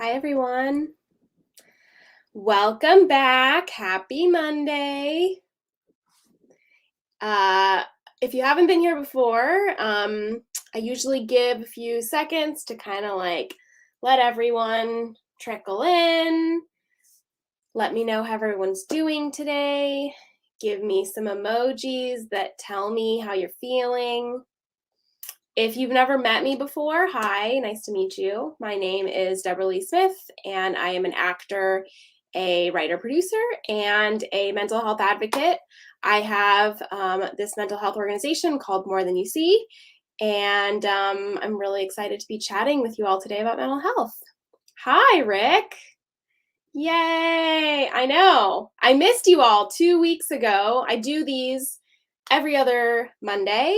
Hi, everyone. Welcome back. Happy Monday. If you haven't been here before, I usually give a few seconds to kind of let everyone trickle in. Let me know how everyone's doing today. Give me some emojis that tell me how you're feeling. If you've never met me before, hi, nice to meet you. My name is Deborah Lee Smith, and I am an actor, a writer-producer, and a mental health advocate. I have this mental health organization called More Than You See, and I'm really excited to be chatting with you all today about mental health. Hi, Rick. Yay, I know. I missed you all 2 weeks ago. I do these every other Monday.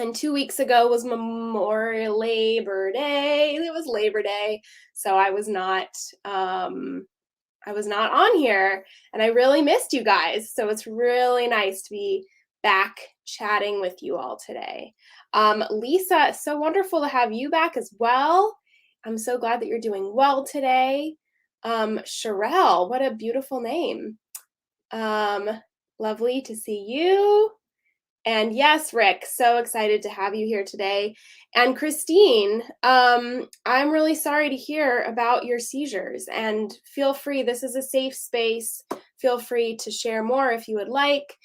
And 2 weeks ago was Labor Day. It was Labor Day, so I was not on here, and I really missed you guys. So it's really nice to be back chatting with you all today. Lisa, it's so wonderful to have you back as well. I'm so glad that you're doing well today. Sherelle, what a beautiful name. Lovely to see you. And yes, Rick, so excited to have you here today. And Christine, I'm really sorry to hear about your seizures, and feel free, this is a safe space. Feel free to share more if you would like.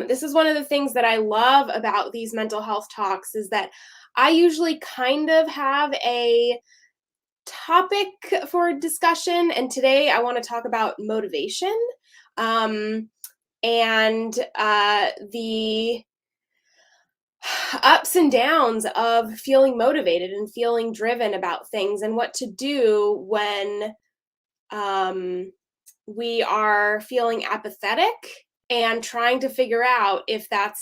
This is one of the things that I love about these mental health talks, is that I usually kind of have a topic for discussion, and today I want to talk about motivation and the ups and downs of feeling motivated and feeling driven about things, and what to do when we are feeling apathetic, and trying to figure out if that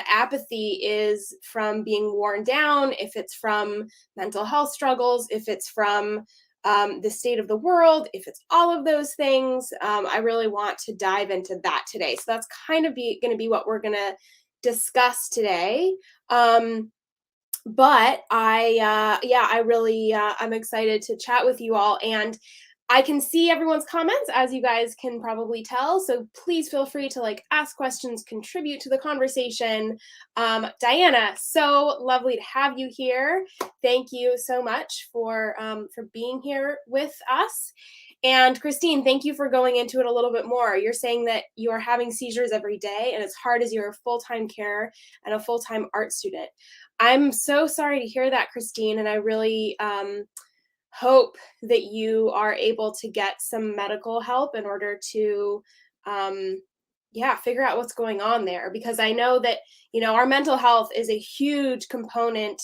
apathy is from being worn down, if it's from mental health struggles, if it's from the state of the world, if it's all of those things. I really want to dive into that today. So that's kind of going to be what we're going to discuss today. But I'm excited to chat with you all, and I can see everyone's comments, as you guys can probably tell. So please feel free to ask questions, contribute to the conversation. Diana, so lovely to have you here. Thank you so much for being here with us. And Christine, thank you for going into it a little bit more. You're saying that you are having seizures every day, and it's hard as you're a full-time carer and a full-time art student. I'm so sorry to hear that, Christine, and I really hope that you are able to get some medical help in order to figure out what's going on there, because I know that our mental health is a huge component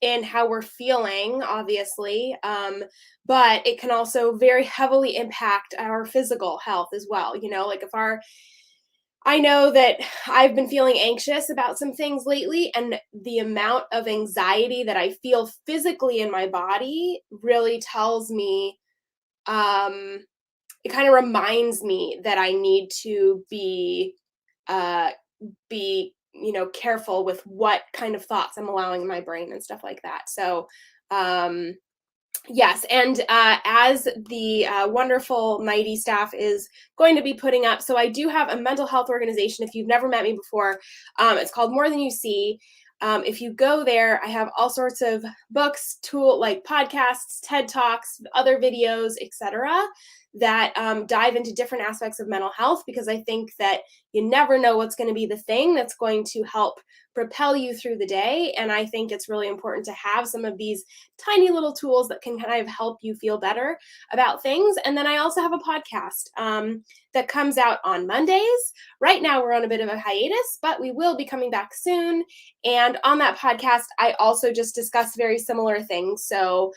in how we're feeling, obviously, but it can also very heavily impact our physical health as well. I know that I've been feeling anxious about some things lately, and the amount of anxiety that I feel physically in my body really tells me, it kind of reminds me that I need to be careful with what kind of thoughts I'm allowing in my brain and stuff like that. So, yes, and as the wonderful mighty staff is going to be putting up, so I do have a mental health organization. If you've never met me before, it's called More Than You See. If you go there, I have all sorts of books, podcasts, TED Talks, other videos, etc., that dive into different aspects of mental health, because I think that you never know what's going to be the thing that's going to help propel you through the day. And I think it's really important to have some of these tiny little tools that can kind of help you feel better about things. And then I also have a podcast that comes out on Mondays. Right now we're on a bit of a hiatus, but we will be coming back soon. And on that podcast, I also just discuss very similar things. So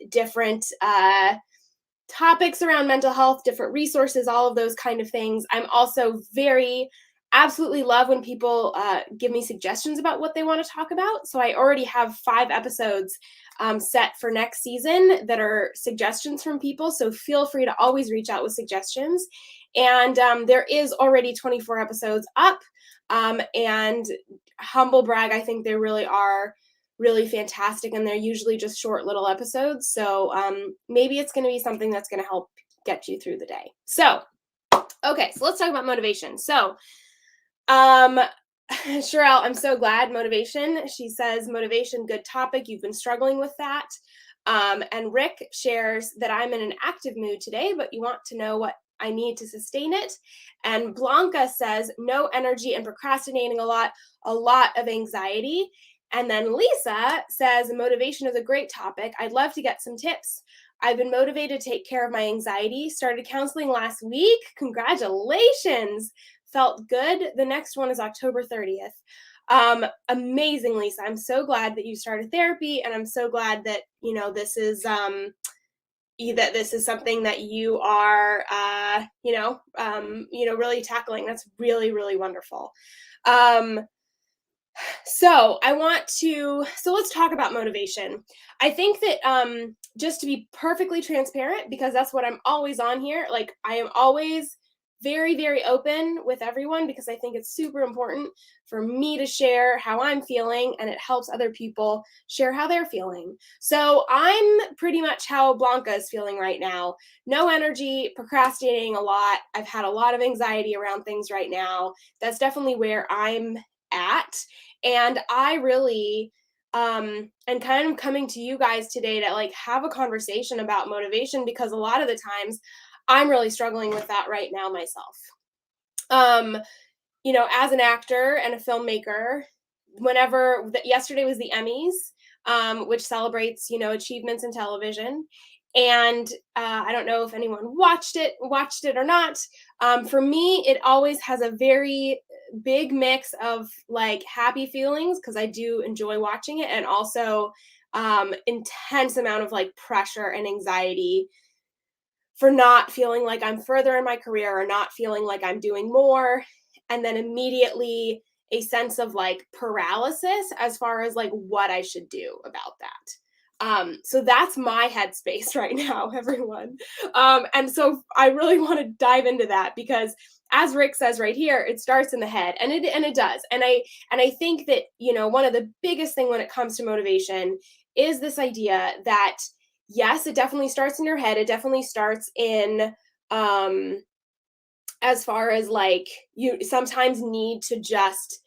different topics around mental health, different resources, all of those kind of things. I'm also absolutely love when people give me suggestions about what they want to talk about. So I already have 5 episodes set for next season that are suggestions from people. So feel free to always reach out with suggestions. And there is already 24 episodes up. And humble brag, I think there really are really fantastic, and they're usually just short little episodes. So maybe it's going to be something that's going to help get you through the day. So, okay, so let's talk about motivation. So, Sherelle, I'm so glad. Motivation. She says, motivation, good topic. You've been struggling with that. And Rick shares that I'm in an active mood today, but you want to know what I need to sustain it. And Blanca says, no energy and procrastinating a lot of anxiety. And then Lisa says, motivation is a great topic. I'd love to get some tips. I've been motivated to take care of my anxiety. Started counseling last week. Congratulations. Felt good. The next one is October 30th. Amazing, Lisa. I'm so glad that you started therapy, and I'm so glad that, this is something that you are really tackling. That's really, really wonderful. So let's talk about motivation. I think that just to be perfectly transparent, because that's what I'm always on here, like I am always very, very open with everyone, because I think it's super important for me to share how I'm feeling, and it helps other people share how they're feeling. So I'm pretty much how Blanca is feeling right now. No energy, procrastinating a lot. I've had a lot of anxiety around things right now. That's definitely where I'm at. And I really and kind of coming to you guys today to like have a conversation about motivation, because a lot of the times I'm really struggling with that right now myself. As an actor and a filmmaker, yesterday was the Emmys, which celebrates, achievements in television. And I don't know if anyone watched it or not. For me, it always has a very big mix of like happy feelings, because I do enjoy watching it, and also intense amount of like pressure and anxiety for not feeling like I'm further in my career, or not feeling like I'm doing more. And then immediately a sense of like paralysis as far as like what I should do about that. So that's my headspace right now, everyone. And so I really want to dive into that, because as Rick says right here, it starts in the head, and it does. And I think that, one of the biggest thing when it comes to motivation is this idea that yes, it definitely starts in your head. It definitely starts in as far as like you sometimes need to just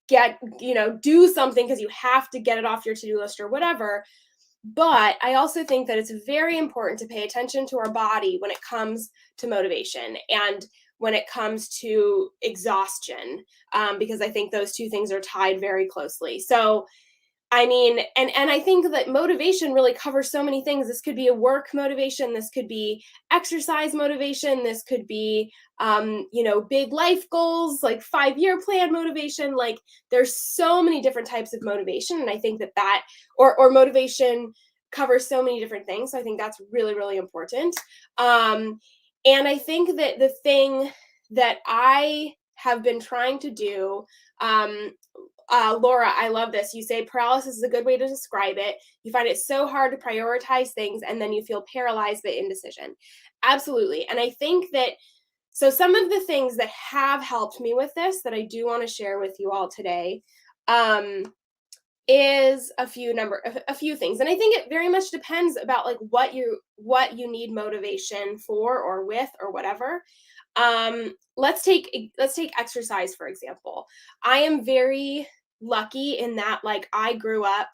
do something because you have to get it off your to-do list or whatever. But I also think that it's very important to pay attention to our body when it comes to motivation and when it comes to exhaustion, because I think those two things are tied very closely. So I mean, and I think that motivation really covers so many things. This could be a work motivation. This could be exercise motivation. This could be, big life goals, like 5-year plan motivation. Like there's so many different types of motivation. And I think that or motivation covers so many different things. So I think that's really, really important. And I think that the thing that I have been trying to do, Laura, I love this. You say paralysis is a good way to describe it. You find it so hard to prioritize things, and then you feel paralyzed by indecision. Absolutely. And I think that, so some of the things that have helped me with this that I do want to share with you all today is a few things. And I think it very much depends about like what you need motivation for, or with, or whatever. Let's take exercise, for example. I am very lucky in that like I grew up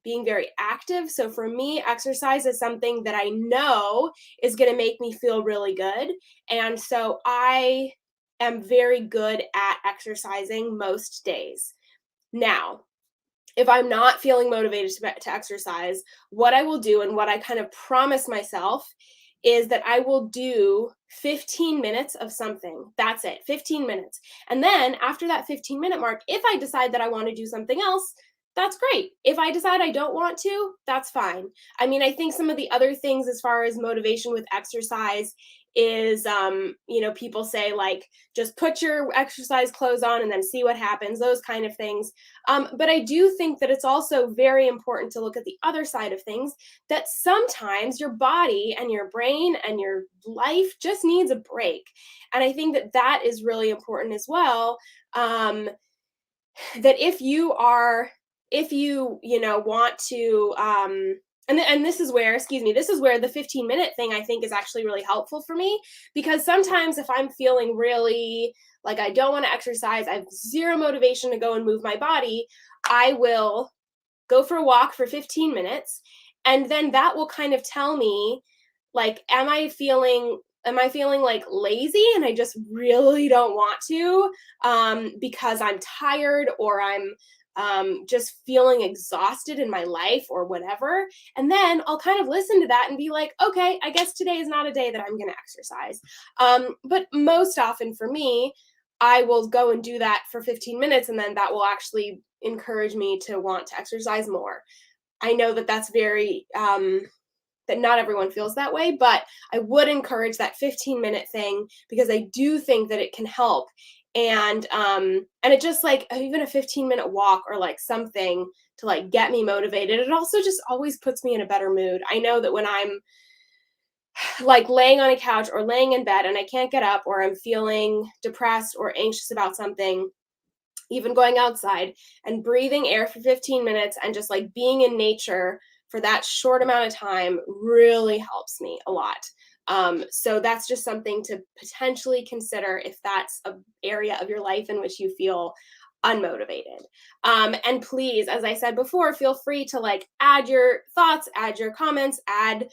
being very active. So for me, exercise is something that I know is going to make me feel really good. And so I am very good at exercising most days. Now, if I'm not feeling motivated to exercise, what I will do, and what I kind of promise myself, is that I will do 15 minutes of something. That's it, 15 minutes. And then after that 15-minute mark, if I decide that I want to do something else, that's great. If I decide I don't want to, that's fine. I mean, I think some of the other things as far as motivation with exercise is, people say like, just put your exercise clothes on and then see what happens, those kind of things. But I do think that it's also very important to look at the other side of things, that sometimes your body and your brain and your life just needs a break. And I think that that is really important as well. That if you are if you, want to, and this is where, excuse me, this is where the 15-minute thing I think is actually really helpful for me, because sometimes if I'm feeling really like I don't want to exercise, I have zero motivation to go and move my body, I will go for a walk for 15 minutes, and then that will kind of tell me, like, am I feeling like lazy and I just really don't want to, because I'm tired, or I'm just feeling exhausted in my life or whatever. And then I'll kind of listen to that and be like, okay, I guess today is not a day that I'm going to exercise. But most often for me, I will go and do that for 15 minutes, and then that will actually encourage me to want to exercise more. I know that that's very, that not everyone feels that way, but I would encourage that 15-minute thing, because I do think that it can help. And it just, like, even a 15-minute walk or like something to like get me motivated. It also just always puts me in a better mood. I know that when I'm like laying on a couch or laying in bed and I can't get up, or I'm feeling depressed or anxious about something, even going outside and breathing air for 15 minutes and just like being in nature for that short amount of time really helps me a lot. So that's just something to potentially consider if that's an area of your life in which you feel unmotivated. And please, as I said before, feel free to like add your thoughts, add your comments, add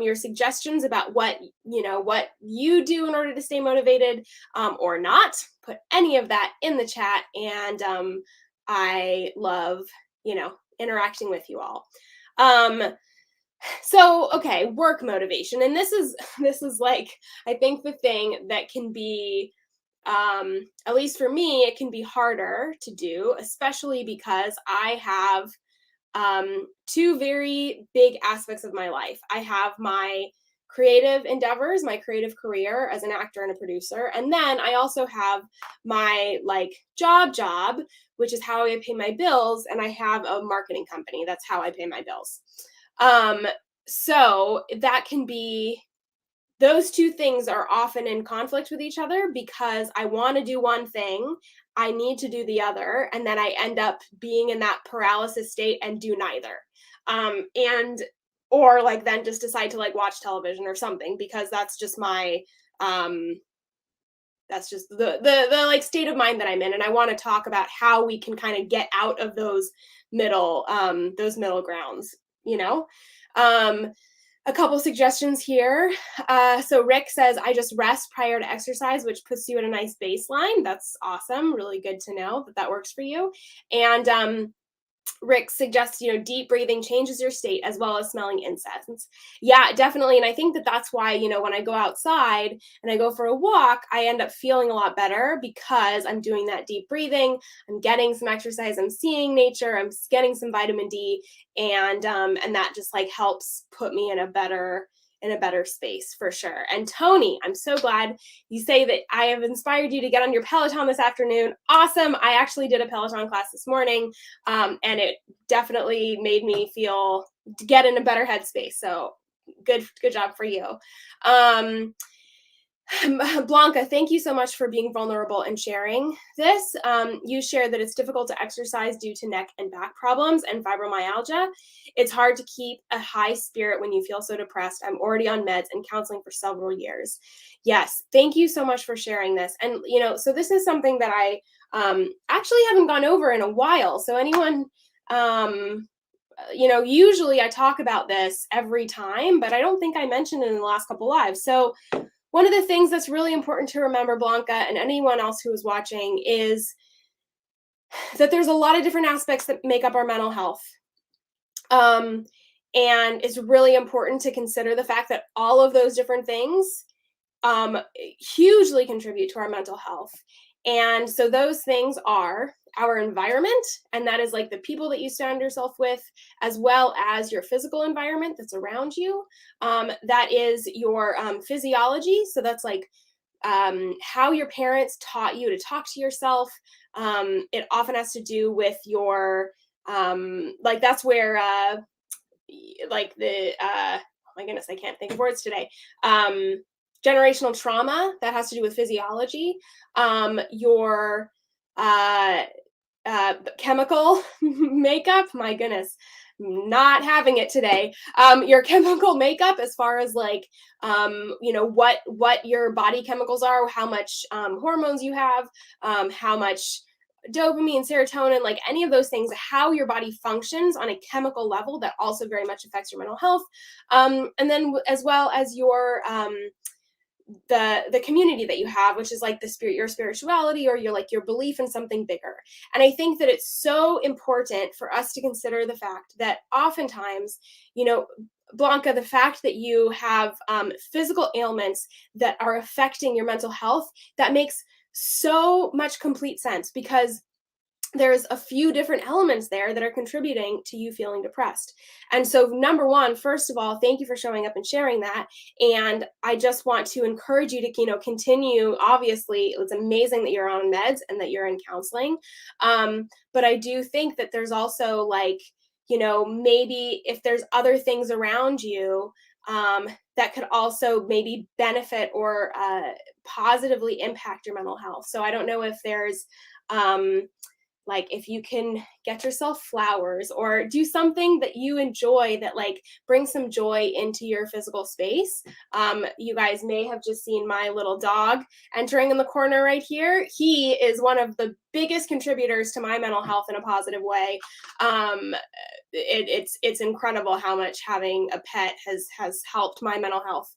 your suggestions about what you do in order to stay motivated, or not. Put any of that in the chat, and I love interacting with you all. So okay, work motivation, and this is like, I think the thing that can be, at least for me, it can be harder to do, especially because I have two very big aspects of my life. I have my creative endeavors, my creative career as an actor and a producer, and then I also have my like job, which is how I pay my bills, and I have a marketing company. That's how I pay my bills. Um, so that can be, those two things are often in conflict with each other, because I want to do one thing, I need to do the other, and then I end up being in that paralysis state and do neither. And or like then just decide to like watch television or something, because that's just my, um that's just the like state of mind that I'm in, and I want to talk about how we can kind of get out of those middle grounds, you know. Um a couple suggestions here. So Rick says, I just rest prior to exercise, which puts you at a nice baseline. That's awesome. Really good to know that that works for you. And Rick suggests, deep breathing changes your state, as well as smelling incense. Yeah, definitely. And I think that that's why, when I go outside and I go for a walk, I end up feeling a lot better, because I'm doing that deep breathing. I'm getting some exercise. I'm seeing nature. I'm getting some vitamin D, and that just like helps put me in a better space for sure. And Tony, I'm so glad you say that I have inspired you to get on your Peloton this afternoon. Awesome. I actually did a Peloton class this morning, and it definitely made me feel to get in a better headspace. So good job for you. Blanca, thank you so much for being vulnerable and sharing this. You shared that it's difficult to exercise due to neck and back problems and fibromyalgia. It's hard to keep a high spirit when you feel so depressed. I'm already on meds and counseling for several years. Yes, thank you so much for sharing this. And, so this is something that I actually haven't gone over in a while. So anyone, usually I talk about this every time, but I don't think I mentioned it in the last couple lives. So one of the things that's really important to remember, Blanca, and anyone else who is watching, is that there's a lot of different aspects that make up our mental health. And it's really important to consider the fact that all of those different things hugely contribute to our mental health. And so those things are our environment, and that is like the people that you surround yourself with, as well as your physical environment that's around you. That is your physiology. So that's like how your parents taught you to talk to yourself. It often has to do with your, like that's where, like the, oh my goodness, I can't think of words today. Generational trauma, that has to do with physiology. Your chemical makeup, my goodness, not having it today. Your chemical makeup, as far as like, what your body chemicals are, how much hormones you have, how much dopamine, serotonin, like any of those things, how your body functions on a chemical level that also very much affects your mental health. And then as well as the community that you have, which is like your spirituality, or your belief in something bigger. And I think that it's so important for us to consider the fact that oftentimes, Blanca, the fact that you have physical ailments that are affecting your mental health, that makes so much complete sense, because there's a few different elements there that are contributing to you feeling depressed. And so, number one, first of all, thank you for showing up and sharing that. And I just want to encourage you to, continue. Obviously, it's amazing that you're on meds and that you're in counseling. But I do think that there's also maybe if there's other things around you that could also maybe benefit or positively impact your mental health. So I don't know if there's, like, if you can get yourself flowers or do something that you enjoy that brings some joy into your physical space. You guys may have just seen my little dog entering in the corner right here. He is one of the biggest contributors to my mental health in a positive way. It's incredible how much having a pet has helped my mental health.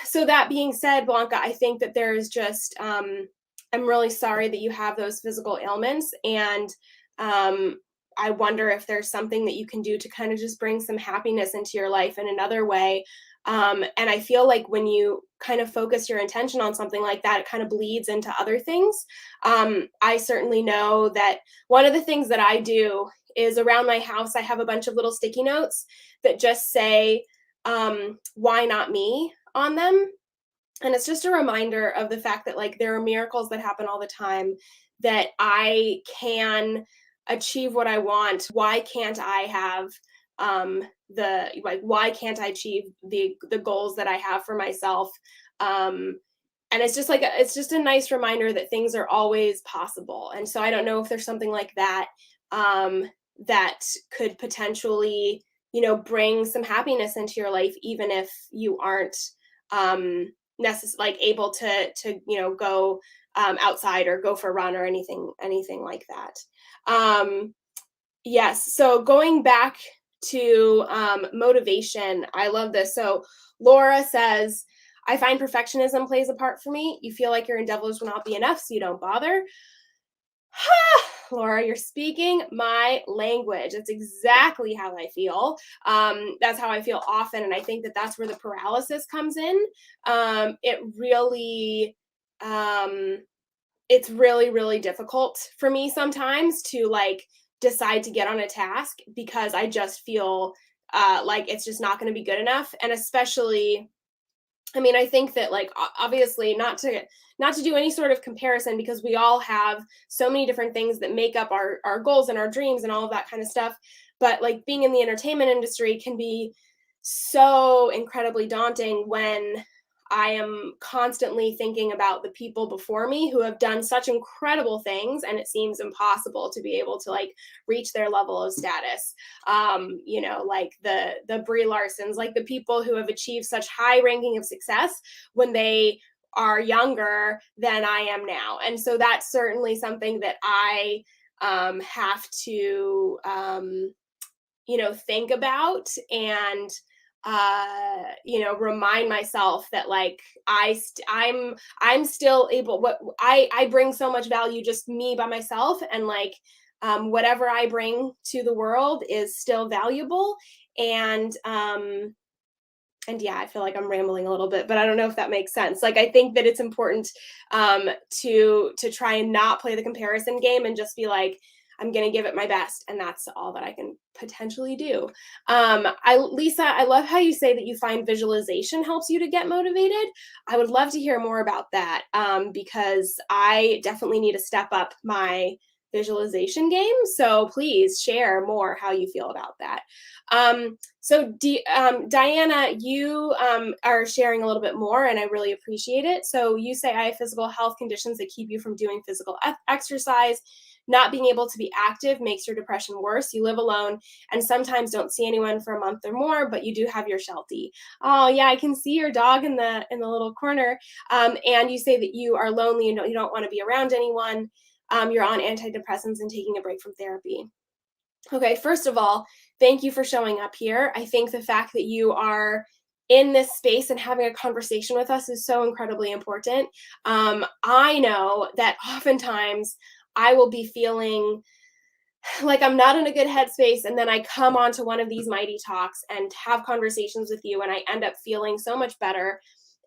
So that being said, Blanca, I think that there's just I'm really sorry that you have those physical ailments, and I wonder if there's something that you can do to kind of just bring some happiness into your life in another way. And I feel like when you kind of focus your intention on something like that, it kind of bleeds into other things. I certainly know that one of the things that I do is around my house, I have a bunch of little sticky notes that just say, why not me on them. And it's just a reminder of the fact that there are miracles that happen all the time, that I can achieve what I want. Why can't I have why can't I achieve the goals that I have for myself? And it's just it's just a nice reminder that things are always possible. And so I don't know if there's something like that that could potentially, bring some happiness into your life, even if you aren't able to go outside or go for a run or anything like that. Yes, so going back to motivation, I love this. So Laura says, I find perfectionism plays a part for me. You feel like your endeavors will not be enough, so you don't bother. Laura, you're speaking my language. That's exactly how I feel. That's how I feel often. And I think that that's where the paralysis comes in. It really, it's really, really difficult for me sometimes to decide to get on a task, because I just feel like it's just not going to be good enough. And especially, I mean, I think that obviously not to do any sort of comparison, because we all have so many different things that make up our goals and our dreams and all of that kind of stuff. But being in the entertainment industry can be so incredibly daunting when I am constantly thinking about the people before me who have done such incredible things, and it seems impossible to be able to reach their level of status. Like the Brie Larsons, like the people who have achieved such high ranking of success when they are younger than I am now. And so that's certainly something that I have to think about, and remind myself that I'm still able, I bring so much value, just me by myself, and whatever I bring to the world is still valuable. And yeah, I feel like I'm rambling a little bit, but I don't know if that makes sense. I think that it's important to try and not play the comparison game, and just be I'm going to give it my best, and that's all that I can potentially do. Lisa, I love how you say that you find visualization helps you to get motivated. I would love to hear more about that, because I definitely need to step up my visualization game. So please share more how you feel about that. Diana, you are sharing a little bit more, and I really appreciate it. So you say, I have physical health conditions that keep you from doing physical exercise. Not being able to be active makes your depression worse. You live alone and sometimes don't see anyone for a month or more, but you do have your Sheltie. Oh yeah, I can see your dog in the little corner. And you say that you are lonely, you don't want to be around anyone. You're on antidepressants and taking a break from therapy. Okay, first of all, thank you for showing up here. I think the fact that you are in this space and having a conversation with us is so incredibly important. I know that oftentimes I will be feeling like I'm not in a good headspace, and then I come onto one of these mighty talks and have conversations with you, and I end up feeling so much better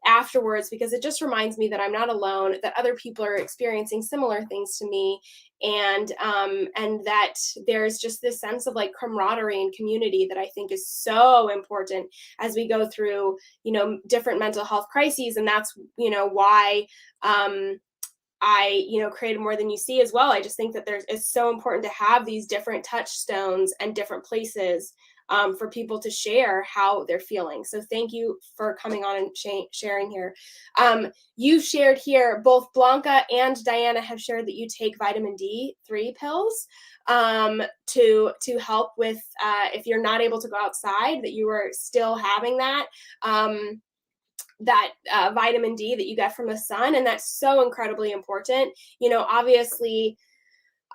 afterwards, because it just reminds me that I'm not alone, that other people are experiencing similar things to me, and that there's just this sense of like camaraderie and community that I think is so important as we go through, different mental health crises. And that's, why I, created More Than You See as well. I just think that it's so important to have these different touchstones and different places for people to share how they're feeling. So thank you for coming on and sharing here. You've shared here, both Blanca and Diana have shared that you take vitamin D3 pills to help with if you're not able to go outside, that you are still having that. Vitamin D that you get from the sun. And that's so incredibly important. Obviously,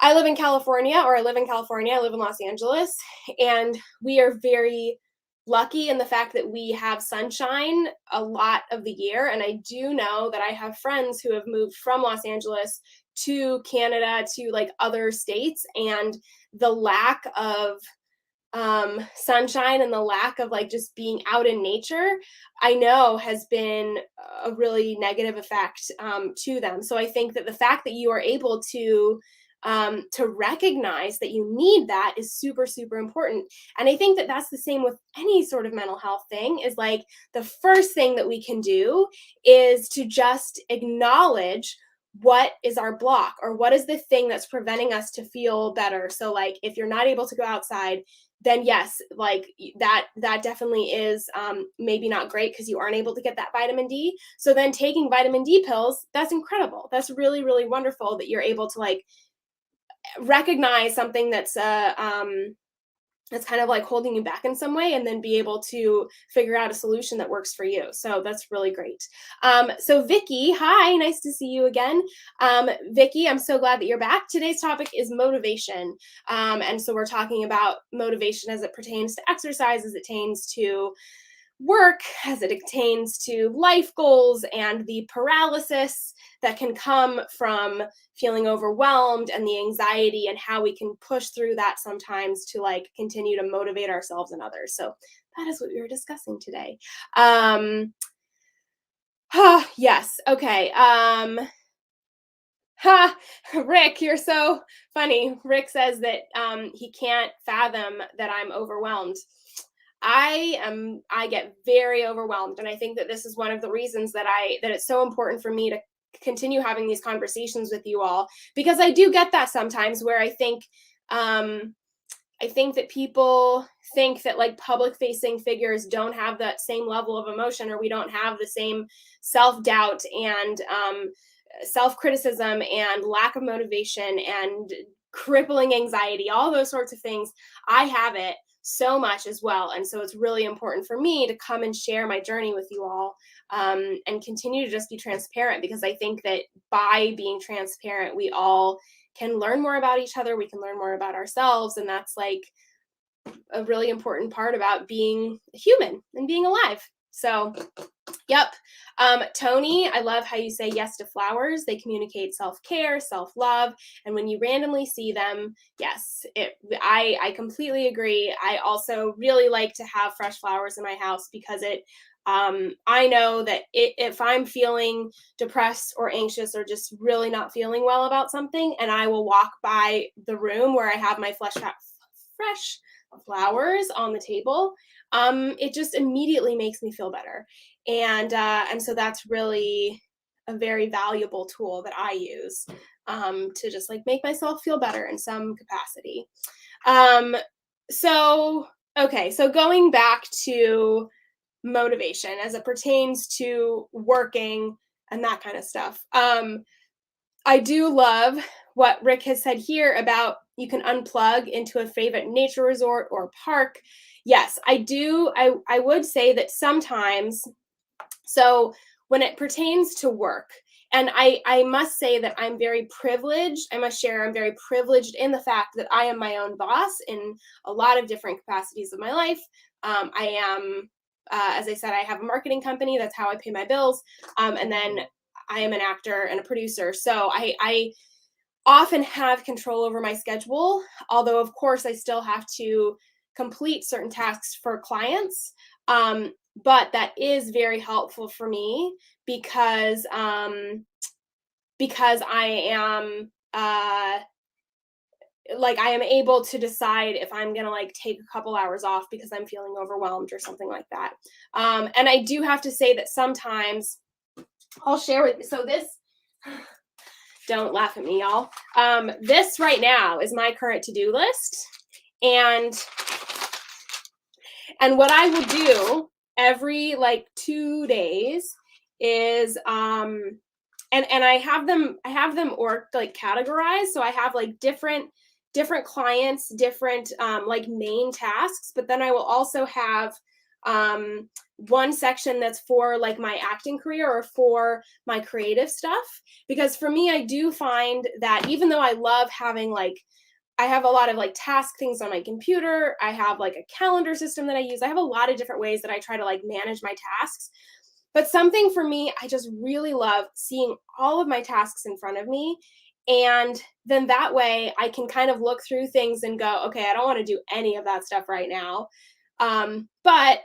I live in California, I live in Los Angeles, and we are very lucky in the fact that we have sunshine a lot of the year. And I do know that I have friends who have moved from Los Angeles to Canada, to like other states, and the lack of sunshine and the lack of like just being out in nature, I know has been a really negative effect to them. So I think that the fact that you are able to recognize that you need that is super, super important. And I think that that's the same with any sort of mental health thing, is like the first thing that we can do is to just acknowledge what is our block, or what is the thing that's preventing us to feel better. So like if you're not able to go outside, then yes, like that definitely is maybe not great because you aren't able to get that vitamin D. So then taking vitamin D pills, that's incredible. That's really, really wonderful that you're able to like recognize something that's kind of like holding you back in some way, and then be able to figure out a solution that works for you. So that's really great. So Vicky, hi, nice to see you again. Vicky, I'm so glad that you're back. Today's topic is motivation. And so we're talking about motivation as it pertains to exercise, as it pertains to work, as it pertains to life goals, and the paralysis that can come from feeling overwhelmed, and the anxiety, and how we can push through that sometimes to like continue to motivate ourselves and others. So that is what we were discussing today. Yes. Okay. Rick, you're so funny. Rick says that he can't fathom that I'm overwhelmed. I get very overwhelmed, and I think that this is one of the reasons that it's so important for me to continue having these conversations with you all, because I do get that sometimes, where I think that people think that like public facing figures don't have that same level of emotion, or we don't have the same self-doubt and self-criticism and lack of motivation and crippling anxiety, all those sorts of things. I have it so much as well. And so it's really important for me to come and share my journey with you all, and continue to just be transparent, because I think that by being transparent, we all can learn more about each other. We can learn more about ourselves. And that's like a really important part about being a human and being alive. So, yep. Tony, I love how you say yes to flowers. They communicate self-care, self-love. And when you randomly see them, yes, I completely agree. I also really like to have fresh flowers in my house, because I know that if I'm feeling depressed or anxious, or just really not feeling well about something, and I will walk by the room where I have my fresh flowers on the table, it just immediately makes me feel better. And so that's really a very valuable tool that I use to just like make myself feel better in some capacity. Um, so, okay, so going back to motivation as it pertains to working and that kind of stuff. I do love what Rick has said here about you can unplug into a favorite nature resort or park. Yes, I do. I would say that sometimes, so when it pertains to work, and I must say that I'm very privileged. I must share I'm very privileged in the fact that I am my own boss in a lot of different capacities of my life. I am, as I said, I have a marketing company. That's how I pay my bills. And then I am an actor and a producer. So I often have control over my schedule, although, of course, I still have to complete certain tasks for clients. But that is very helpful for me because I am like I am able to decide if I'm gonna like take a couple hours off because I'm feeling overwhelmed or something like that. And I do have to say that sometimes I'll share with you. So this, don't laugh at me, y'all. This right now is my current to-do list, and what I will do every like 2 days is and I have them or like categorized. So I have like different clients, different like main tasks, but then I will also have one section that's for like my acting career or for my creative stuff. Because for me, I do find that even though I love having like, I have a lot of like task things on my computer, I have like a calendar system that I use. I have a lot of different ways that I try to like manage my tasks. But something for me, I just really love seeing all of my tasks in front of me. And then that way I can kind of look through things and go, okay, I don't want to do any of that stuff right now. But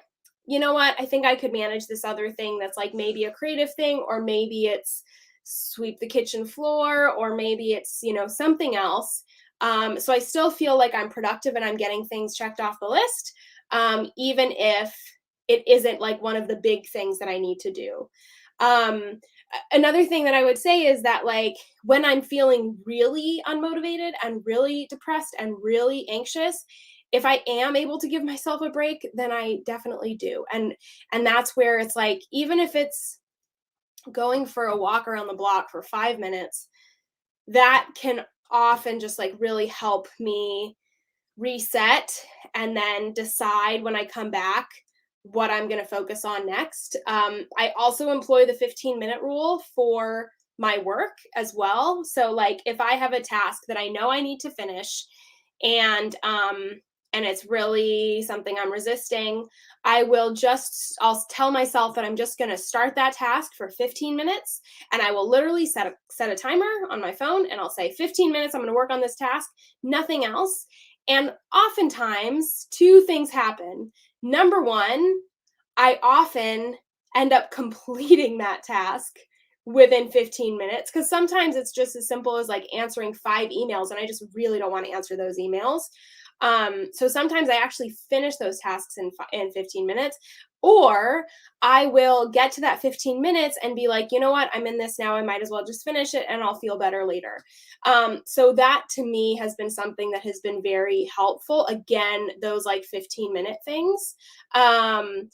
you know what? I think I could manage this other thing that's like maybe a creative thing, or maybe it's sweep the kitchen floor, or maybe it's, you know, something else. So I still feel like I'm productive and I'm getting things checked off the list, even if it isn't like one of the big things that I need to do. Another thing that I would say is that like when I'm feeling really unmotivated and really depressed and really anxious, if I am able to give myself a break, then I definitely do. And that's where it's like, even if it's going for a walk around the block for 5 minutes, that can often just like really help me reset and then decide when I come back what I'm going to focus on next. I also employ the 15-minute rule for my work as well. So like if I have a task that I know I need to finish and it's really something I'm resisting, I'll tell myself that I'm just going to start that task for 15 minutes, and I will literally set a timer on my phone, and I'll say 15 minutes I'm going to work on this task, nothing else. And oftentimes 2 things happen. Number 1, I often end up completing that task within 15 minutes, because sometimes it's just as simple as like answering 5 emails and I just really don't want to answer those emails. So sometimes I actually finish those tasks in 15 minutes, or I will get to that 15 minutes and be like, you know what, I'm in this now, I might as well just finish it and I'll feel better later. So that to me has been something that has been very helpful. Again, those like 15-minute things. And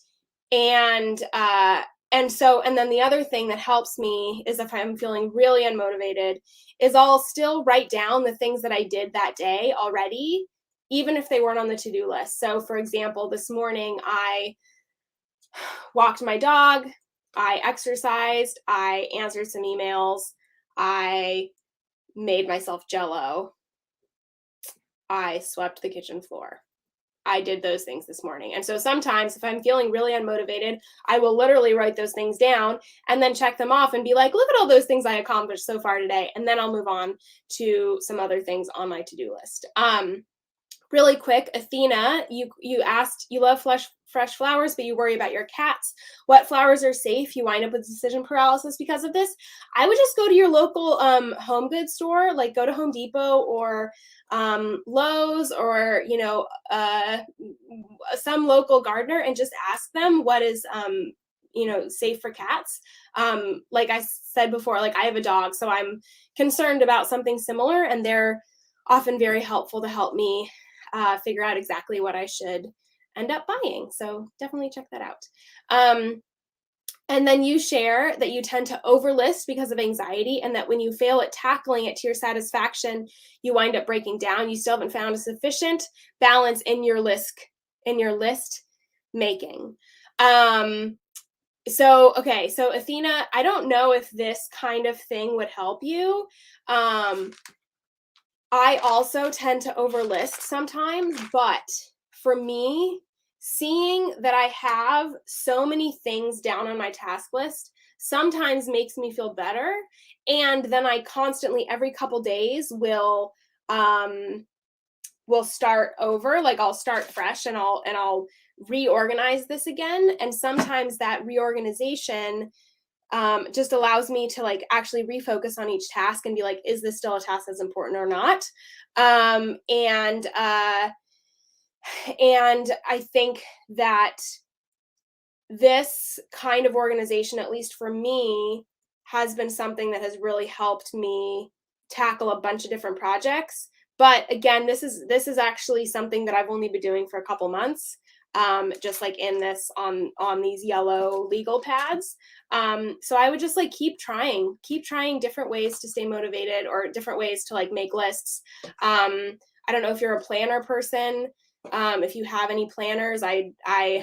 then the other thing that helps me is if I'm feeling really unmotivated, is I'll still write down the things that I did that day already, even if they weren't on the to-do list. So for example, this morning I walked my dog, I exercised, I answered some emails, I made myself Jell-O, I swept the kitchen floor. I did those things this morning. And so sometimes if I'm feeling really unmotivated, I will literally write those things down and then check them off and be like, look at all those things I accomplished so far today. And then I'll move on to some other things on my to-do list. Really quick, Athena, you asked, you love fresh flowers, but you worry about your cats. What flowers are safe? You wind up with decision paralysis because of this. I would just go to your local home goods store, like go to Home Depot or Lowe's, or you know, some local gardener, and just ask them what is safe for cats. Like I said before, like I have a dog, so I'm concerned about something similar, and they're often very helpful to help me figure out exactly what I should end up buying. So definitely check that out. And then you share that you tend to overlist because of anxiety, and that when you fail at tackling it to your satisfaction, you wind up breaking down. You still haven't found a sufficient balance in your list making. So Athena, I don't know if this kind of thing would help you. I also tend to overlist sometimes, but for me, seeing that I have so many things down on my task list sometimes makes me feel better. And then I constantly, every couple days, will start over. Like I'll start fresh, and I'll reorganize this again. And sometimes that reorganization just allows me to like actually refocus on each task and be like, is this still a task that's important or not? And I think that this kind of organization, at least for me, has been something that has really helped me tackle a bunch of different projects. But again, this is actually something that I've only been doing for a couple months, just like in this on these yellow legal pads. So I would just like keep trying different ways to stay motivated, or different ways to like make lists. I don't know if you're a planner person. If you have any planners, I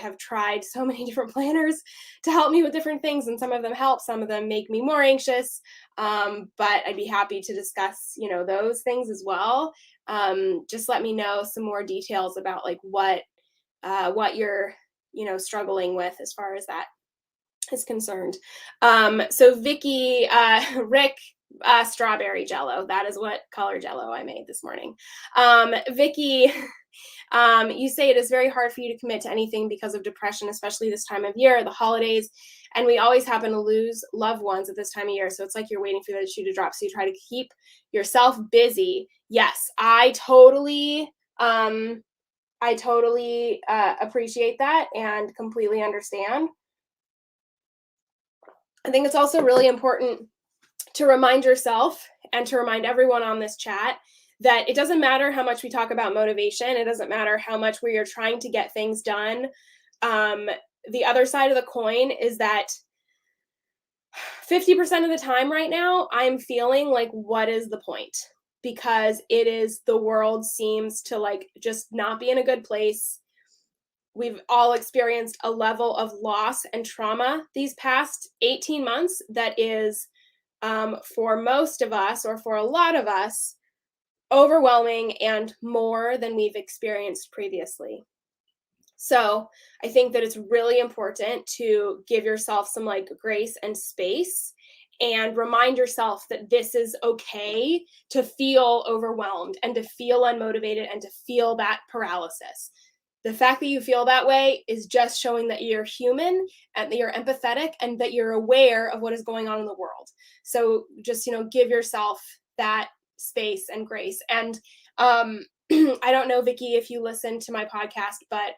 have tried so many different planners to help me with different things, and some of them help, some of them make me more anxious. But I'd be happy to discuss, those things as well. Just let me know some more details about like what you're, struggling with as far as that is concerned. So Vicky, Rick, strawberry jello. That is what color jello I made this morning. Vicky, you say it is very hard for you to commit to anything because of depression, especially this time of year, the holidays, and we always happen to lose loved ones at this time of year. So it's like you're waiting for the shoe to drop. So you try to keep yourself busy. Yes, I totally appreciate that and completely understand. I think it's also really important to remind yourself and to remind everyone on this chat that it doesn't matter how much we talk about motivation. It doesn't matter how much we are trying to get things done. The other side of the coin is that 50% of the time right now, I'm feeling like, what is the point? Because the world seems to like just not be in a good place. We've all experienced a level of loss and trauma these past 18 months that is, for most of us, or for a lot of us, overwhelming and more than we've experienced previously. So I think that it's really important to give yourself some like grace and space, and remind yourself that this is okay to feel overwhelmed and to feel unmotivated and to feel that paralysis. The fact that you feel that way is just showing that you're human and that you're empathetic and that you're aware of what is going on in the world. So just, give yourself that space and grace. And I don't know, Vicky, if you listen to my podcast, but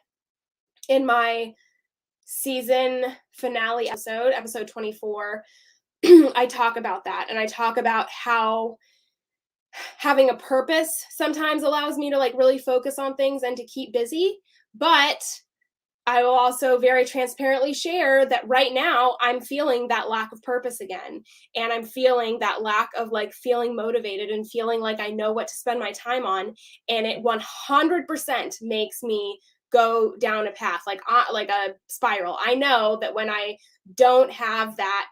in my season finale episode 24, I talk about that. And I talk about how having a purpose sometimes allows me to like really focus on things and to keep busy. But I will also very transparently share that right now I'm feeling that lack of purpose again. And I'm feeling that lack of like feeling motivated and feeling like I know what to spend my time on. And it 100% makes me go down a path, like a spiral. I know that when I don't have that,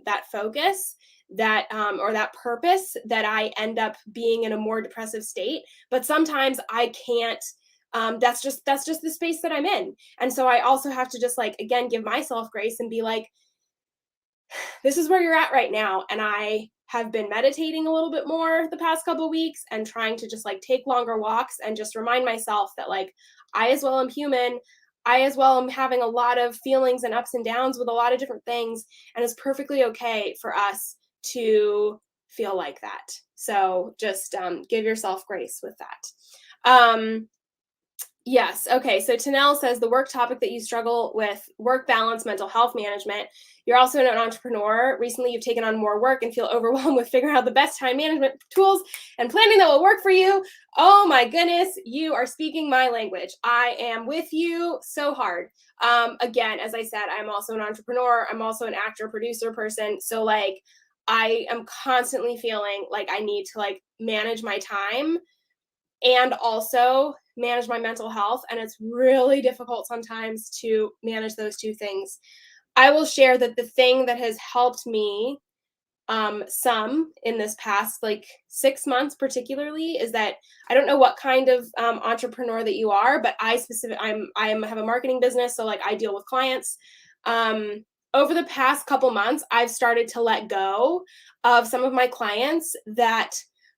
that focus, that or that purpose, that I end up being in a more depressive state. But sometimes I can't. That's just the space that I'm in. And so I also have to just like, again, give myself grace and be like, this is where you're at right now. And I have been meditating a little bit more the past couple of weeks and trying to just like take longer walks and just remind myself that like, I as well am human. I as well am having a lot of feelings and ups and downs with a lot of different things. And it's perfectly okay for us to feel like that. So just give yourself grace with that. Yes. Okay. So Tanel says the work topic that you struggle with work balance, mental health management. You're also an entrepreneur. Recently, you've taken on more work and feel overwhelmed with figuring out the best time management tools and planning that will work for you. Oh my goodness, you are speaking my language. I am with you so hard. Again, as I said, I'm also an entrepreneur. I'm also an actor, producer person. So like, I am constantly feeling like I need to like manage my time and also manage my mental health. And it's really difficult sometimes to manage those two things. I will share that the thing that has helped me some in this past like 6 months particularly is that I don't know what kind of entrepreneur that you are, but I have a marketing business, so like I deal with clients. Over the past couple months, I've started to let go of some of my clients that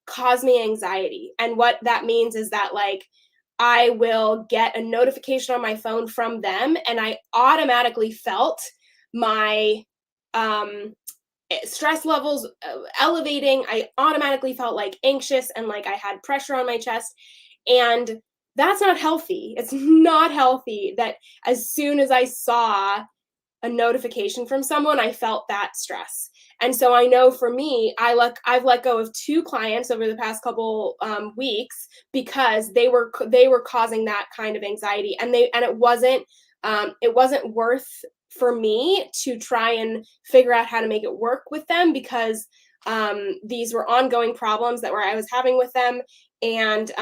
cause me anxiety. And what that means is that like I will get a notification on my phone from them and I automatically felt my um stress levels elevating. I automatically felt like anxious and like I had pressure on my chest. And that's not healthy. It's not healthy that as soon as I saw a notification from someone, I felt that stress. And so I know for me, I've let go of two clients over the past couple weeks because they were causing that kind of anxiety, and it wasn't worth for me to try and figure out how to make it work with them because these were ongoing problems that were I was having with them, and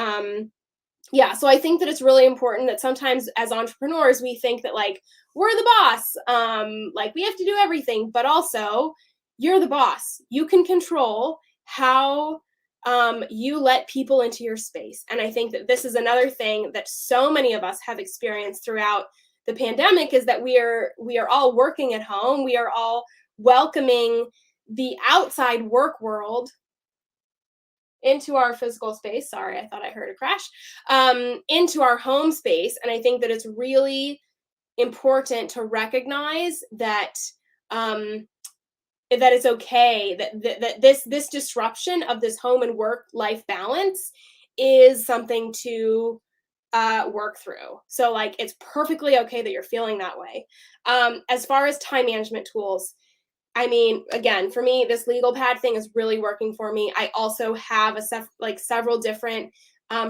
yeah, so I think that it's really important that sometimes as entrepreneurs we think that like we're the boss, like we have to do everything, but also you're the boss. You can control how you let people into your space. And I think that this is another thing that so many of us have experienced throughout the pandemic is that we are all working at home. We are all welcoming the outside work world into our physical space. Sorry, I thought I heard a crash. Into our home space. And I think that it's really important to recognize that that it's okay that this disruption of this home and work life balance is something to work through. So like it's perfectly okay that you're feeling that way. As far as time management tools, I mean, again, for me, this legal pad thing is really working for me. I also have several different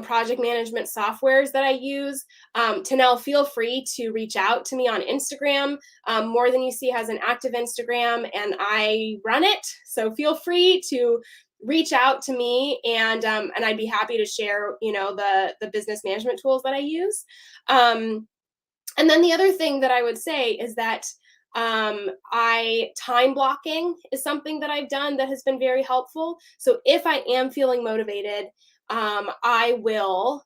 project management softwares that I use. Tanel, feel free to reach out to me on Instagram. More Than You See has an active Instagram, and I run it. So feel free to reach out to me, and I'd be happy to share, the business management tools that I use. And then the other thing that I would say is that I time blocking is something that I've done that has been very helpful. So if I am feeling motivated, I will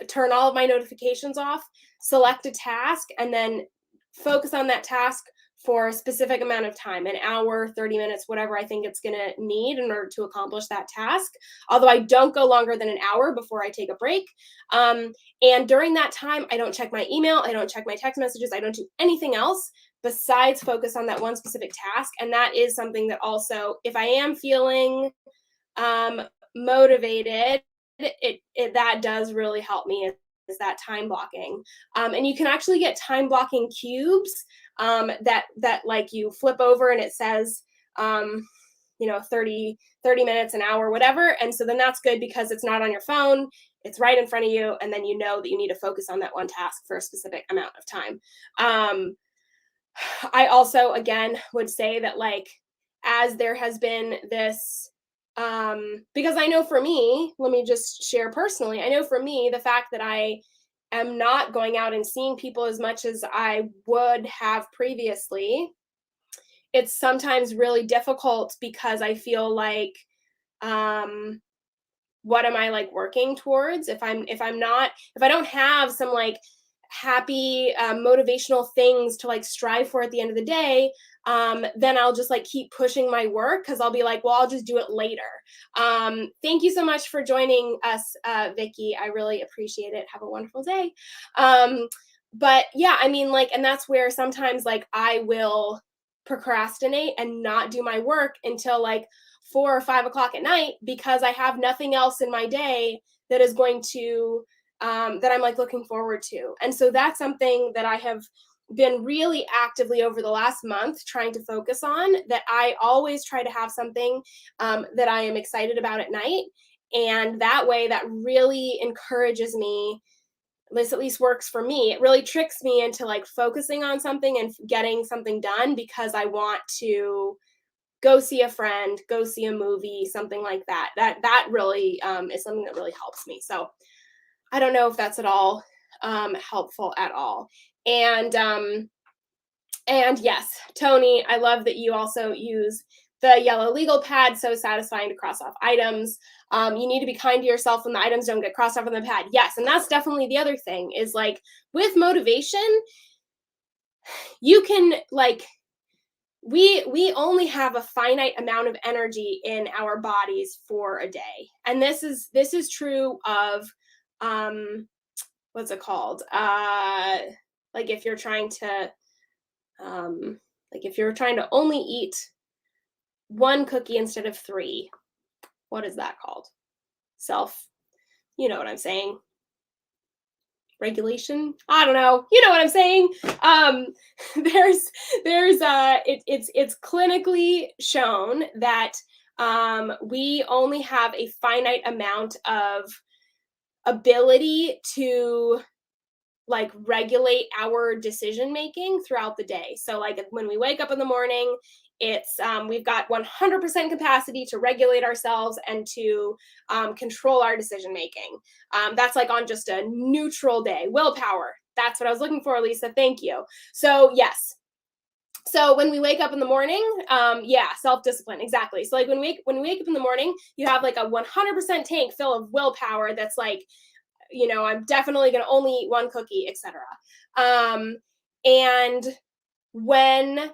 turn all of my notifications off, select a task, and then focus on that task for a specific amount of time, an hour, 30 minutes, whatever I think it's going to need in order to accomplish that task. Although I don't go longer than an hour before I take a break. And during that time, I don't check my email, I don't check my text messages, I don't do anything else besides focus on that one specific task. And that is something that also, if I am feeling motivated, that does really help me is that time blocking. And you can actually get time blocking cubes that like you flip over and it says 30 minutes, an hour, whatever. And so then that's good because it's not on your phone, it's right in front of you, and then you know that you need to focus on that one task for a specific amount of time. I also, again, would say that like as there has been this because I know for me, let me just share personally, I know for me, the fact that I am not going out and seeing people as much as I would have previously, it's sometimes really difficult because I feel like what am I like working towards if I don't have some like happy motivational things to like strive for at the end of the day, then I'll just like keep pushing my work because I'll be like, well, I'll just do it later. Thank you so much for joining us, Vicky. I really appreciate it. Have a wonderful day. But yeah, I mean, like, and that's where sometimes like I will procrastinate and not do my work until like 4 or 5 o'clock at night because I have nothing else in my day that is going to that I'm like looking forward to. And so that's something that I have been really actively over the last month trying to focus on, that I always try to have something that I am excited about at night. And that way, that really encourages me. This at least works for me. It really tricks me into like focusing on something and getting something done because I want to go see a friend, go see a movie, something like that. That really is something that really helps me. So I don't know if that's at all helpful at all. And and yes, Tony, I love that you also use the yellow legal pad. So satisfying to cross off items. You need to be kind to yourself when the items don't get crossed off on the pad. Yes, and that's definitely the other thing is like with motivation, you can like we only have a finite amount of energy in our bodies for a day, and this is true of what's it called, like if you're trying to like if you're trying to only eat one cookie instead of three, what is that called? Self, you know what I'm saying, regulation, I don't know, you know what I'm saying. um it's clinically shown that we only have a finite amount of ability to like regulate our decision making throughout the day. So like when we wake up in the morning, it's we've got 100% capacity to regulate ourselves and to control our decision making. That's like on just a neutral day. Willpower. That's what I was looking for, Lisa. Thank you. So yes. So when we wake up in the morning, yeah, self-discipline, exactly. So like when we wake up in the morning, you have like a 100% tank full of willpower that's like, you know, I'm definitely going to only eat one cookie, etc. And when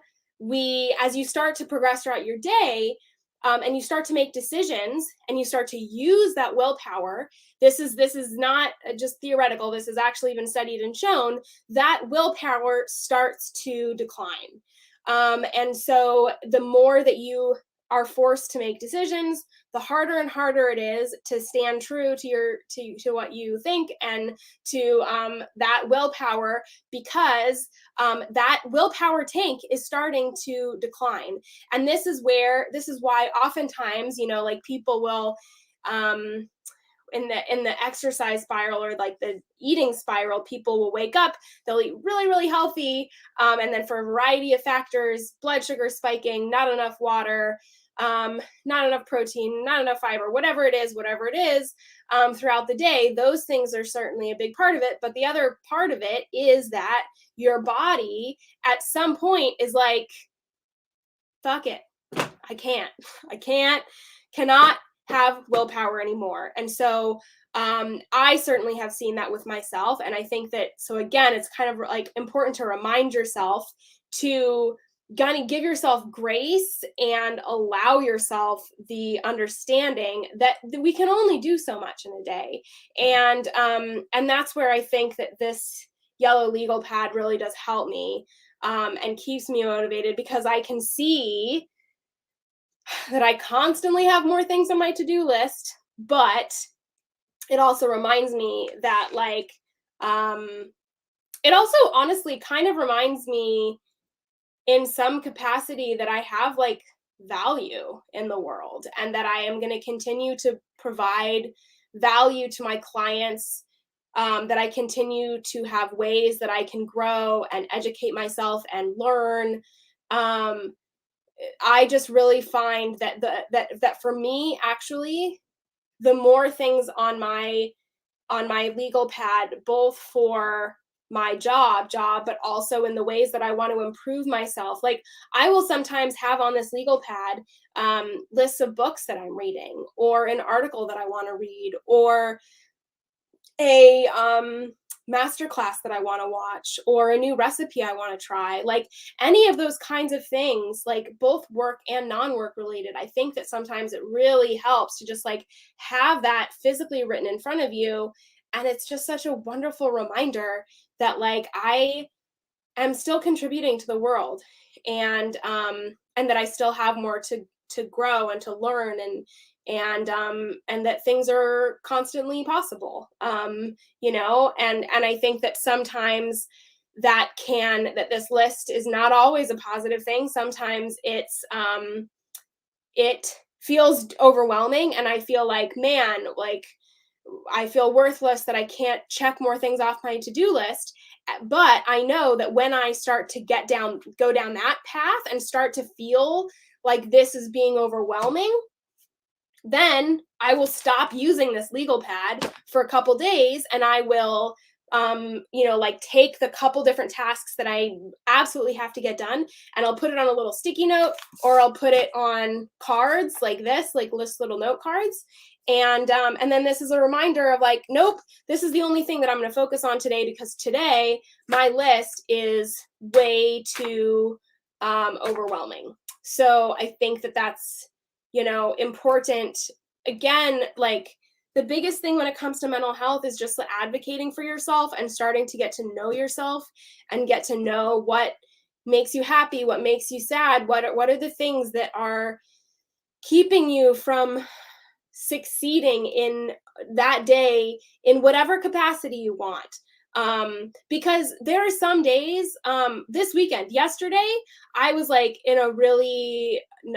as you start to progress throughout your day, and you start to make decisions and you start to use that willpower, this is not just theoretical. This has actually been studied and shown that willpower starts to decline. And so the more that you are forced to make decisions, the harder and harder it is to stand true to your to what you think and to that willpower, because that willpower tank is starting to decline. And this is why oftentimes, you know, like people will in the exercise spiral or like the eating spiral, people will wake up, they'll eat really, really healthy, and then for a variety of factors, blood sugar spiking, not enough water, not enough protein, not enough fiber, whatever it is, throughout the day, those things are certainly a big part of it. But the other part of it is that your body at some point is like, fuck it, I cannot have willpower anymore. And so I certainly have seen that with myself. And I think that, so again, it's kind of like important to remind yourself to kind of give yourself grace and allow yourself the understanding that we can only do so much in a day. And that's where I think that this yellow legal pad really does help me and keeps me motivated, because I can see that I constantly have more things on my to-do list, but it also reminds me that like it also honestly kind of reminds me in some capacity that I have like value in the world, and that I am going to continue to provide value to my clients, that I continue to have ways that I can grow and educate myself and learn. I just really find that that for me, actually, the more things on my legal pad, both for my job, but also in the ways that I want to improve myself. Like I will sometimes have on this legal pad lists of books that I'm reading, or an article that I want to read, or a masterclass that I want to watch, or a new recipe I want to try. Like any of those kinds of things, like both work and non-work related. I think that sometimes it really helps to just like have that physically written in front of you. And it's just such a wonderful reminder that like I am still contributing to the world, and that I still have more to grow and to learn, and that things are constantly possible. And I think that sometimes that this list is not always a positive thing. Sometimes it feels overwhelming, and I feel like, man, like I feel worthless that I can't check more things off my to-do list. But I know that when I start to go down that path and start to feel like this is being overwhelming, then I will stop using this legal pad for a couple days, and I will like take the couple different tasks that I absolutely have to get done, and I'll put it on a little sticky note, or I'll put it on cards like this, like little note cards. And then this is a reminder of like, nope, this is the only thing that I'm going to focus on today, because today my list is way too overwhelming. So I think that that's important. Again, like the biggest thing when it comes to mental health is just advocating for yourself and starting to get to know yourself and get to know what makes you happy, what makes you sad, what are the things that are keeping you from succeeding in that day in whatever capacity you want. Because there are some days, this weekend, yesterday, I was like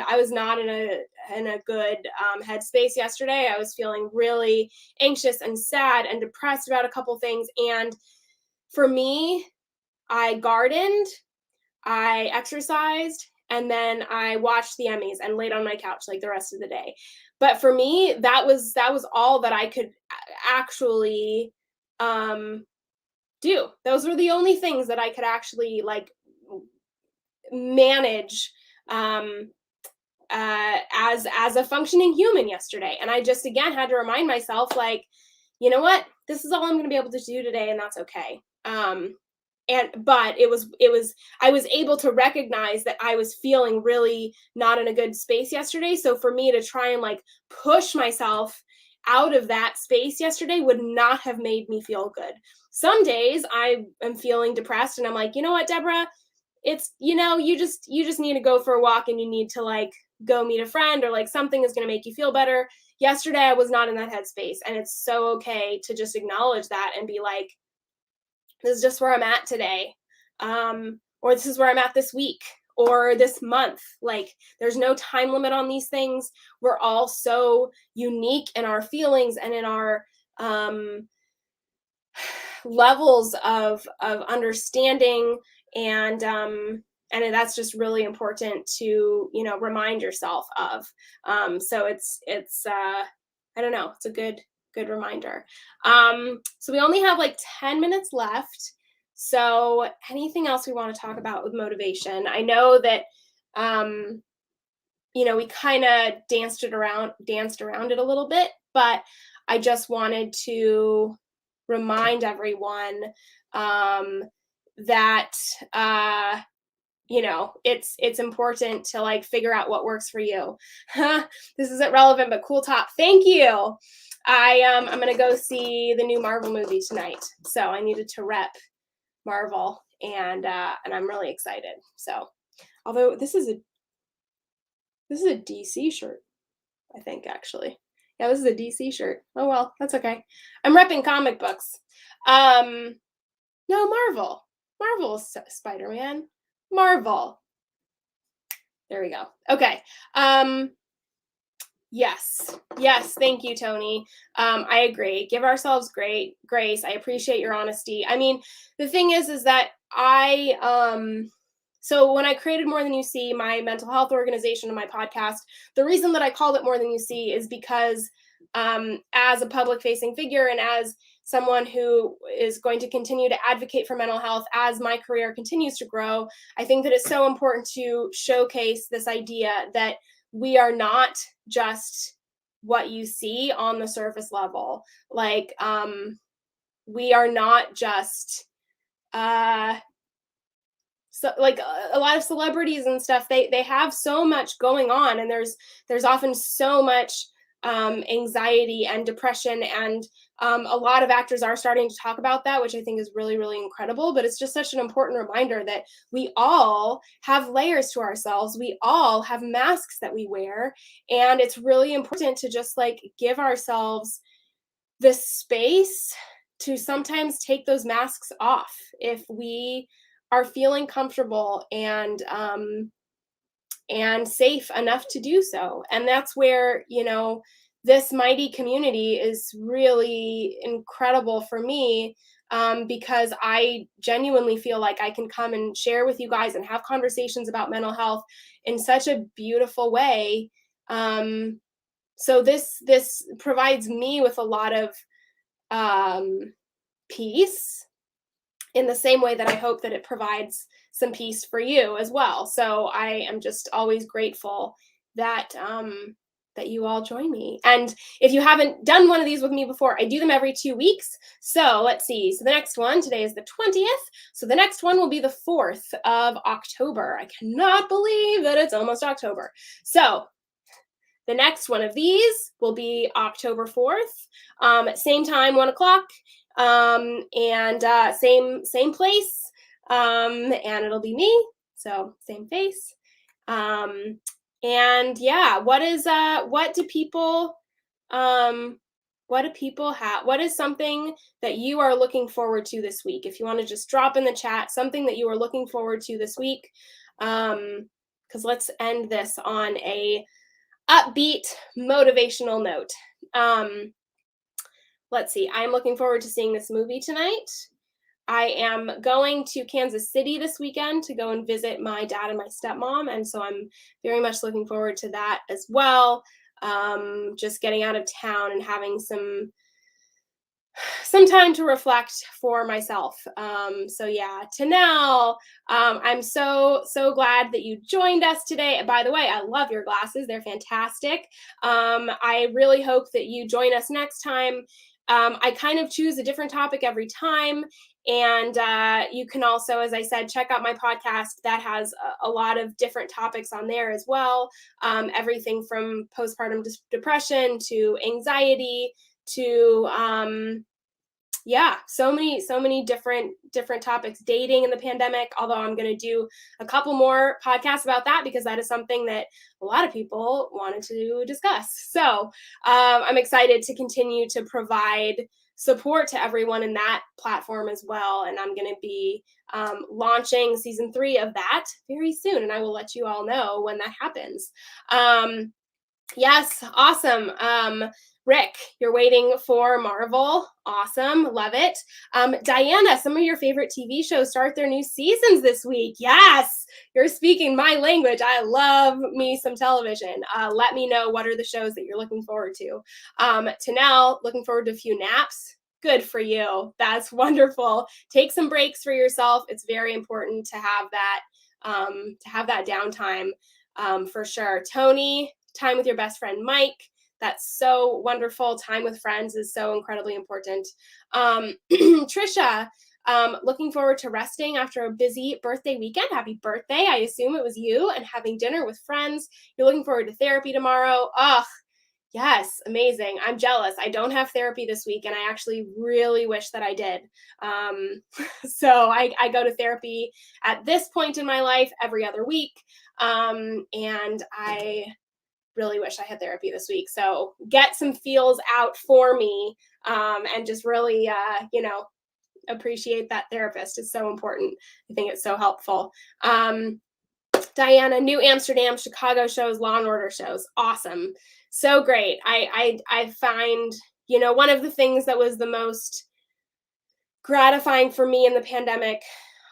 I was not in a good headspace yesterday. I was feeling really anxious and sad and depressed about a couple things. And for me, I gardened, I exercised, and then I watched the Emmys and laid on my couch like the rest of the day. But for me, that was all that I could actually do. Those were the only things that I could actually like manage as a functioning human yesterday. And I just again had to remind myself, like, you know what, this is all I'm going to be able to do today, and that's okay. But I was able to recognize that I was feeling really not in a good space yesterday. So for me to try and like push myself out of that space yesterday would not have made me feel good. Some days I am feeling depressed and I'm like, you know what, Deborah, it's, you just need to go for a walk, and you need to like go meet a friend, or like something is going to make you feel better. Yesterday I was not in that headspace, and it's so okay to just acknowledge that and be like, this is just where I'm at today. Or this is where I'm at this week or this month. Like, there's no time limit on these things. We're all so unique in our feelings and in our levels of understanding. And that's just really important to, remind yourself of. So it's I don't know, it's a good reminder. So we only have like 10 minutes left. So anything else we want to talk about with motivation? I know that, we kind of danced around it a little bit, but I just wanted to remind everyone that it's important to like figure out what works for you. This isn't relevant, but cool top. Thank you. I'm gonna go see the new Marvel movie tonight, so I needed to rep Marvel, and I'm really excited. So, although this is a DC shirt, I think, actually. Yeah, this is a DC shirt. Oh well, that's okay. I'm repping comic books. No, Marvel. Marvel's Spider-Man. Marvel. There we go. Okay. Yes. Thank you, Tony. I agree. Give ourselves grace. I appreciate your honesty. I mean, the thing is that so when I created More Than You See, my mental health organization and my podcast, the reason that I called it More Than You See is because as a public facing figure and as someone who is going to continue to advocate for mental health as my career continues to grow, I think that it's so important to showcase this idea that we are not just what you see on the surface level. Like, we are not just, so like a lot of celebrities and stuff, they have so much going on, and there's often so much anxiety and depression and A lot of actors are starting to talk about that, which I think is really, really incredible. But it's just such an important reminder that we all have layers to ourselves. We all have masks that we wear. And it's really important to just like give ourselves the space to sometimes take those masks off if we are feeling comfortable and safe enough to do so. And that's where, this mighty community is really incredible for me, because I genuinely feel like I can come and share with you guys and have conversations about mental health in such a beautiful way. So this provides me with a lot of peace, in the same way that I hope that it provides some peace for you as well. So I am just always grateful that that you all join me. And if you haven't done one of these with me before, I do them every 2 weeks. So let's see. So the next one, today is the 20th. So the next one will be the 4th of October. I cannot believe that it's almost October. So the next one of these will be October 4th, same time, 1 o'clock, and same place, and it'll be me, so same face. And yeah, what do people have? What is something that you are looking forward to this week? If you want to just drop in the chat something that you are looking forward to this week, because let's end this on a upbeat, motivational note. Let's see. I'm looking forward to seeing this movie tonight. I am going to Kansas City this weekend to go and visit my dad and my stepmom, and so I'm very much looking forward to that as well. Just getting out of town and having some time to reflect for myself. So yeah, Tanel, I'm so glad that you joined us today. And by the way, I love your glasses. They're fantastic. I really hope that you join us next time. I kind of choose a different topic every time. And you can also, as I said, check out my podcast that has a lot of different topics on there as well. Everything from postpartum depression to anxiety to so many different topics. Dating in the pandemic, although I'm going to do a couple more podcasts about that because that is something that a lot of people wanted to discuss. So I'm excited to continue to provide support to everyone in that platform as well. And I'm going to be launching season 3 of that very soon, and I will let you all know when that happens. Yes, awesome. Rick, you're waiting for Marvel. Awesome. Love it. Diana, some of your favorite TV shows start their new seasons this week. Yes, you're speaking my language. I love me some television. Let me know what are the shows that you're looking forward to. Tanel, looking forward to a few naps. Good for you. That's wonderful. Take some breaks for yourself. It's very important to have that downtime, for sure. Tony, time with your best friend Mike. That's so wonderful. Time with friends is so incredibly important. Trisha, looking forward to resting after a busy birthday weekend. Happy birthday. I assume it was you, and having dinner with friends. You're looking forward to therapy tomorrow. Ugh, yes, amazing. I'm jealous. I don't have therapy this week, and I actually really wish that I did. So I go to therapy at this point in my life every other week, and I really wish I had therapy this week. So get some feels out for me, and just really, appreciate that therapist. It's so important. I think it's so helpful. Diana, New Amsterdam, Chicago shows, Law and Order shows. Awesome. So great. I find, one of the things that was the most gratifying for me in the pandemic,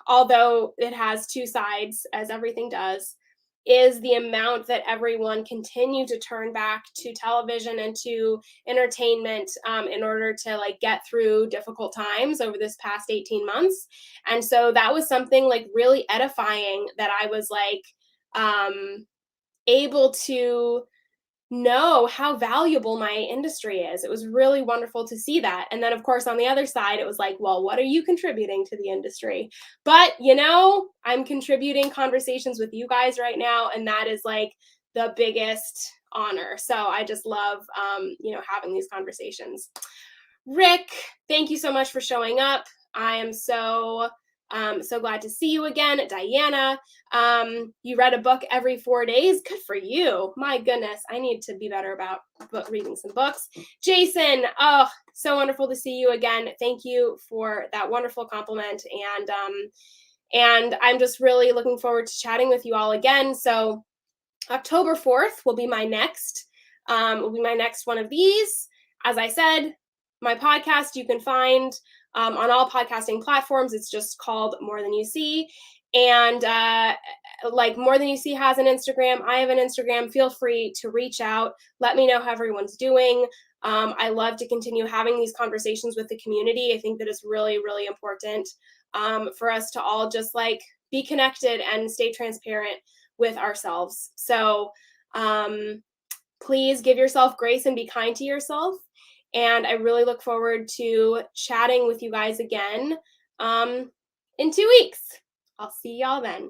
although it has two sides, as everything does, is the amount that everyone continued to turn back to television and to entertainment, in order to get through difficult times over this past 18 months. And so that was something really edifying, that I was able to know how valuable my industry is. It was really wonderful to see that. And then, of course, on the other side, it was well, what are you contributing to the industry? But, I'm contributing conversations with you guys right now, and that is the biggest honor. So I just love, having these conversations. Rick, thank you so much for showing up. I am so glad to see you again. Diana, you read a book every 4 days. Good for you. My goodness, I need to be better about reading some books. Jason, oh, so wonderful to see you again. Thank you for that wonderful compliment. And I'm just really looking forward to chatting with you all again. So October 4th will be my next one of these. As I said, my podcast you can find on all podcasting platforms. It's just called More Than You See. And like More Than You See has an Instagram, I have an Instagram. Feel free to reach out. Let me know how everyone's doing. I love to continue having these conversations with the community. I think that it's really, really important for us to all just like be connected and stay transparent with ourselves. So please give yourself grace and be kind to yourself. And I really look forward to chatting with you guys again in 2 weeks. I'll see y'all then.